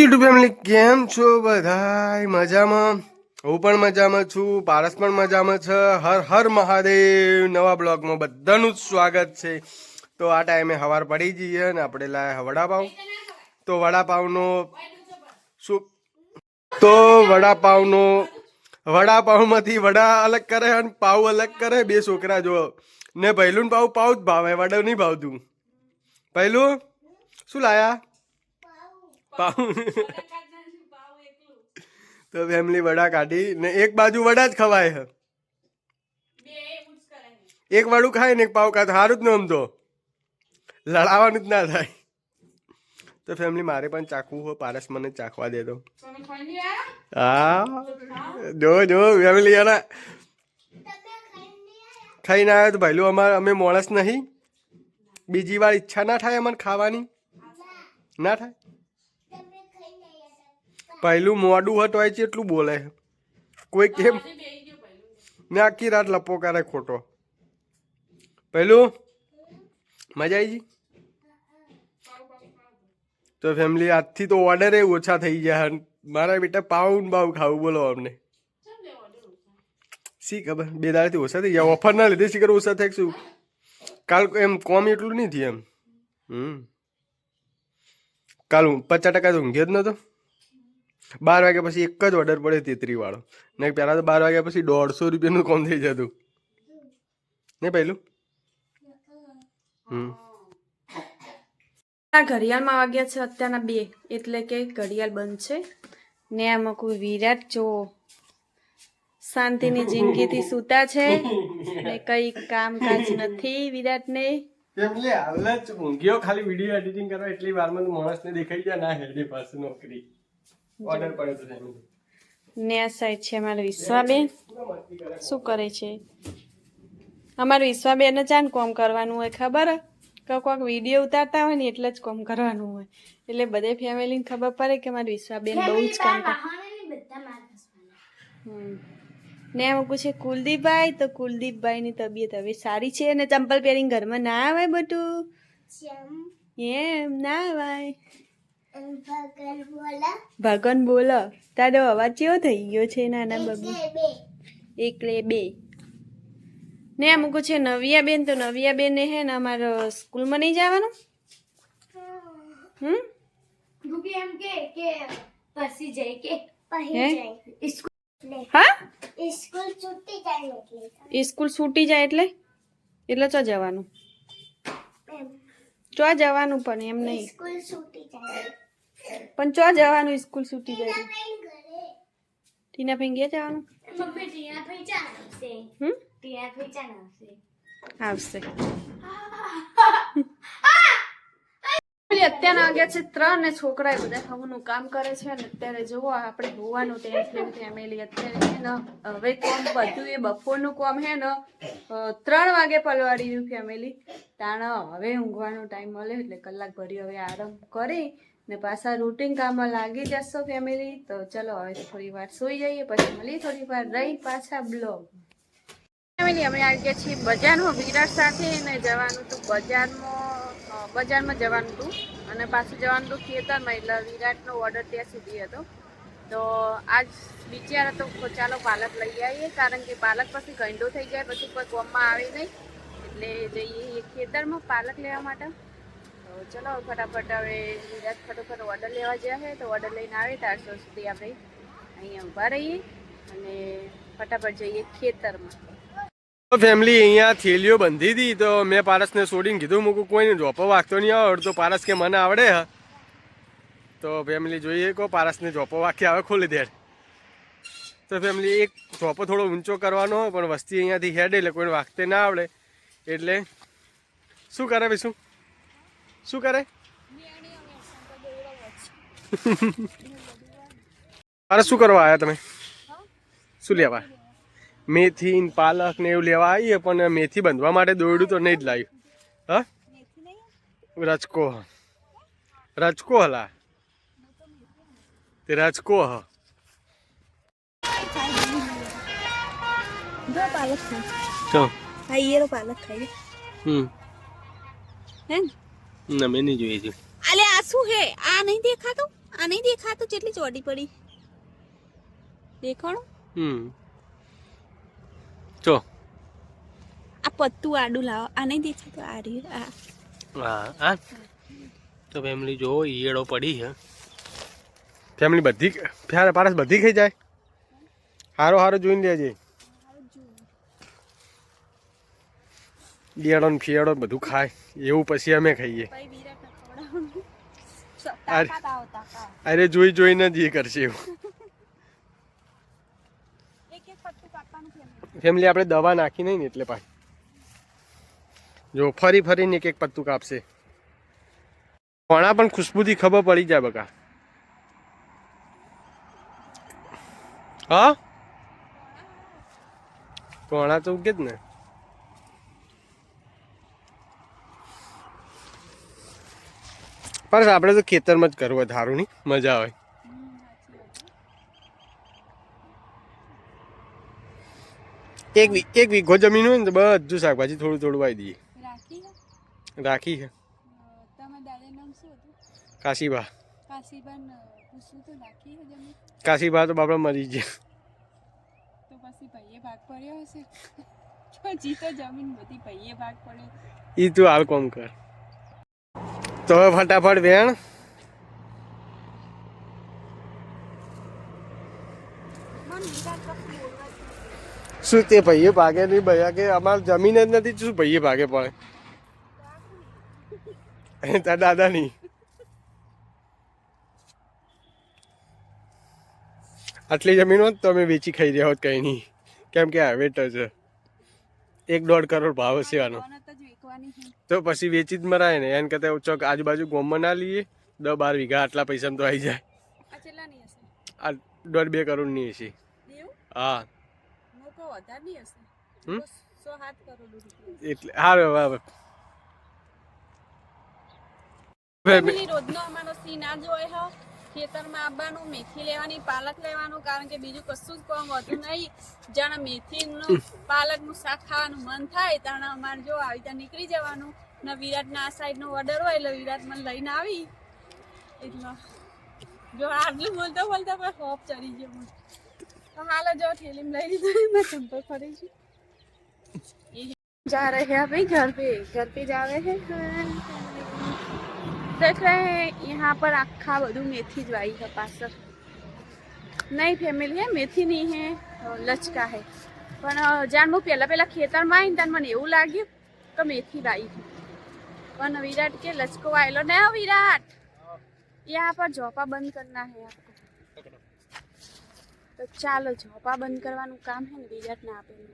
YouTube family કેમ છો બધાય મજામાં? હું પણ મજામાં છું, પારસ પણ મજામાં છે. હર હર મહાદેવ. નવા બ્લોગમાં બધાનું જ સ્વાગત છે. તો આ ટાઈમે સવાર પડી જઈએ ને આપણે લાયા વડાપાવ. તો વડાપાવનો શું તો વડાપાવમાંથી વડા અલગ કરે અને પાવ અલગ કરે. બે છોકરા જો ને પહેલું પાવ પાવ જ ભાવે, વડા નહીં ભાવતું. પહેલું શું લાયા? પાવ. તો ફેમિલી વડા કાઢી ને એક બાજુ વડા જ ખવાય છે. એક વડું ખાય ને એક પાવ ખાય સારું જ ન આમ તો લડાવવાનું જ ના થાય. તો ફેમિલી મારે પણ ચાખવું હોય, પારસ મને ચાખવા દે તો. હા જો ફેમિલી એના ખાઈને આવ્યો તો ભાઈલું અમે માણસ નહીં. બીજી વાર ઈચ્છા ના થાય અમને ખાવાની? ના થાય. પહેલું મોડું હતું હોય છે એટલું બોલે કોઈ કેમ ને આખી રાત લપો કરે ખોટો. પહેલું મજા આવી ગઈ. તો ફેમિલી આજથી તો ઓર્ડર ઓછા થઈ ગયા. મારા બેટા પાઉ ખાવું બોલો અમને શી ખબર બે દાડાથી ઓછા થઈ ગયા. ઓફર ના લીધે શીખર ઓછા થાય શું? કાલ એમ કોમ એટલું નહીં થયું એમ. કાલ 50% તો ઊંઘ્યો જ નતો. 12 વાગ્યા પછી એક જ ઓર્ડર પડે 33 વાળો ને પહેલાં તો 12 વાગ્યા પછી 150 રૂપિયાનું કામ થઈ જતું ને પહેલું. ઘડિયાળમાં વાગ્યા છે અત્યારના 2 એટલે કે ઘડિયાળ બંધ છે ને. આમાં કોઈ વિરાટ જો શાંતિની જિંદગીથી સૂતા છે ને કઈ કામકાજ નથી વિરાટને. ફેમિલી હાલ જ ઊંઘ્યો ખાલી વિડીયો એડિટિંગ કરવા એટલી વારમાં તો માણસને દેખાઈ ગયા ના હેડી પાસે નોકરી ઓર્ડર પડ્યો તો ને આ સાઈડ છે અમારા વિશ્વાબેન. શું કરે છે અમારા વિશ્વાબેન? ચાન કોમ કરવાનું હોય ખબર કે કોઈક વિડીયો ઉતારતા હોય ને એટલે જ કોમ કરવાનું હોય. એટલે બધે ફેમિલીને ખબર પડે કે મારી વિશ્વાબેન બહુ જ કામ કરે. ને એમ પૂછે કુલદીપભાઈ, તો કુલદીપભાઈની તબિયત હવે સારી છે ને ચંપલ પહેરીને ઘરમાં ના આવે બધું એમ ના આવાય. ભગન બોલો તારો અવાજ કેવો થઈ ગયો છે નાના બાબુ? એકલે 2 ને અમુક છે નવિયા બેન. તો નવિયા બેન હે ને અમારા સ્કૂલમાં નહીં જવાનું. એમ કે પછી જાય કે હા સ્કૂલ છૂટી જાય સ્કૂલ છૂટી જાય એટલે ચો જવાનું? ચો જવાનું પણ એમ નહીં. સ્કૂલ છૂટી જાય પણ ચો જવાનું સ્કૂલ છૂટી જાય? ટીના ભાઈ ગયા જવાનું? મમ્મી ટીના ભાઈ ચાલ આવશે. ટીના ભાઈ ચાલ આવશે. અત્યારે વાગ્યા છે 3 ને છોકરા બધા ખાવાનું કામ કરે છે ને અત્યારે જુઓ આપણે હોવાનું ફેમિલી અત્યારે છે ને હવે કોમ બધું એ બપોરનું કોમ હે ને 3 વાગે પલવાડી રહ્યું ફેમિલી. તાણ હવે ઊંઘવાનો ટાઈમ મળે એટલે કલાક ભરી હવે આરામ કરી ને પાછા રૂટીન કામમાં લાગી જશો ફેમિલી. તો ચલો હવે થોડી વાર સુઈ જઈએ પછી મળી થોડી વાર રહી પાછા બ્લોગ. ફેમિલી અમે આવી ગયા છીએ બજારમાં વિરાટ સાથે ને જવાનું હતું બજારમાં જવાનું હતું અને પાછું જવાનું હતું ખેતરમાં. એટલે વિરાટનો ઓર્ડર ત્યાં સુધી હતો તો આજ વિચાર હતો ચાલો પાલક લઈ આવીએ કારણ કે પાલક પછી ગંડો થઈ જાય પછી કોઈ કોમમાં આવે નહીં એટલે જઈએ ખેતરમાં પાલક લેવા માટે. તો ચલો ફટાફટ હવે વિરાટ ફટોફટ ઓર્ડર લેવા ગયા છે તો ઓર્ડર લઈને આવે ત્યાર સુધી આપણે અહીંયા ઊભા રહીએ અને ફટાફટ જઈએ ખેતરમાં. ફેમિલી અહીંયા થેલીઓ બંધી હતી તો મેં પારસને છોડીને કીધું મૂકું કોઈને જોપો વાગતો નહીં આવડે. તો પારસ કે મને આવડે હ. તો ફેમિલી જોઈએ કહો પારસને જોપો વાગી આવે ખોલી દે. તો ફેમિલી એક જોપો થોડો ઊંચો કરવાનો હોય પણ વસ્તી અહીંયાથી હેડે એટલે કોઈને વાગતે ના આવડે એટલે શું કરે ભાઈ? શું કરે પારસ? શું કરવા આવ્યા તમે? શું લેવા? મેથી પાલક ને એવું લેવા આવીએ પણ મેથી બાંધવા માટે દોરડું તો નહીં જ લાવ્યું. હા રચકો હલા તે રચકો હ મેં નહીં જોઈ છે. અલે આ શું હે? આ નહીં દેખાતું? આ નહીં દેખાતું કેટલી ચોડી પડી દેખાણું જો આ પત્તું આડું લાવો આ નહીં દેખાતું આ રહ્યું આ હા હા તો ફેમિલી જો ઈયળો પડી છે ફેમિલી બધી ફ્યારે પારસ બધી ખાઈ જાય હારો હારો જોઈને લેજે ઈયળો ને ફિયાળો બધું ખાય એવું પછી અમે ખાઈએ અરે જોઈ જોઈને જ એ કરશે એવું ફેમિલી આપણે દવા નાખી નહીં ને એટલે પાછી જો ફરી ફરીને એક એક પત્તું કાપશે કોણા પણ ખુશ્બુથી ખબર પડી જાય બકા હા કોણા તો ઉગે જ ને પણ આપણે તો ખેતરમાં જ કરવું ધારું ની મજા આવે એક વીઘો જમીન હોય ને તો બધું શાકભાજી થોડું થોડું વાવી દઈએ રાખી છે કાશીબા કાશીબા તો બાપડા મરી ગયા ઈ તું હાલ કોમ કર તો હવે ફટાફટ વેણ શું તે ભાઈએ ભાગે નહીં ભૈયા કે અમારે જમીન જ નથી શું ભાઈએ ભાગે પડે તાર દાદા નહીં આટલી જમીન હોત તો અમે વેચી ખાઈ રહ્યા હોત કઈ નહીં કેમ કે હાવેટર છે 1.5 કરોડ ભાવ હશે આનો તો પછી વેચી જ મરાય ને એને કરતા ચોક આજુબાજુ ગોમમાં ના લઈએ 10-12 વીઘા આટલા પૈસા તો આવી જાય આ 1.5-2 કરોડ ની હશે હા એટલે હારું હવે રોજનો અમારો સીન આ જ હોય છે ખેતરમાં આવવાનું મેથી લેવાની પાલક લેવાનું કારણ કે બીજું કશું જ કામ હોતું નહીં જાણે મેથીનું પાલકનું શાક ખાવાનું મન થાય ત્યારે અમારે જો આવી ત્યાં નીકળી જવાનું ને વિરાટના આ સાઈડનો ઓર્ડર હોય એટલે વિરાટ મને લઈને આવી એટલે જો આટલું બોલતા બોલતા પણ હોપ ચડી ગયો તો હાલ જો થેલીમાં લઈ લીધું मैं चंपल खड़ी छी जा रहे हैं अभी घर पे जा रहे हैं देख रहे हैं यहाँ पर आखा બધું मेथी જ वाई है पास नहीं फैमिली है मेथी नहीं है लचका है પણ જાણ હું પહેલા ખેતરમાં આવીને ત્યારે મને એવું લાગ્યું કે મેથી વાઈ પણ विराट के लचको वायलो नहीं विराट यहाँ पर झोपा बंद करना है आपको तो ચાલો झोपा बंद करवानुं काम है ने विराट ने आपेલું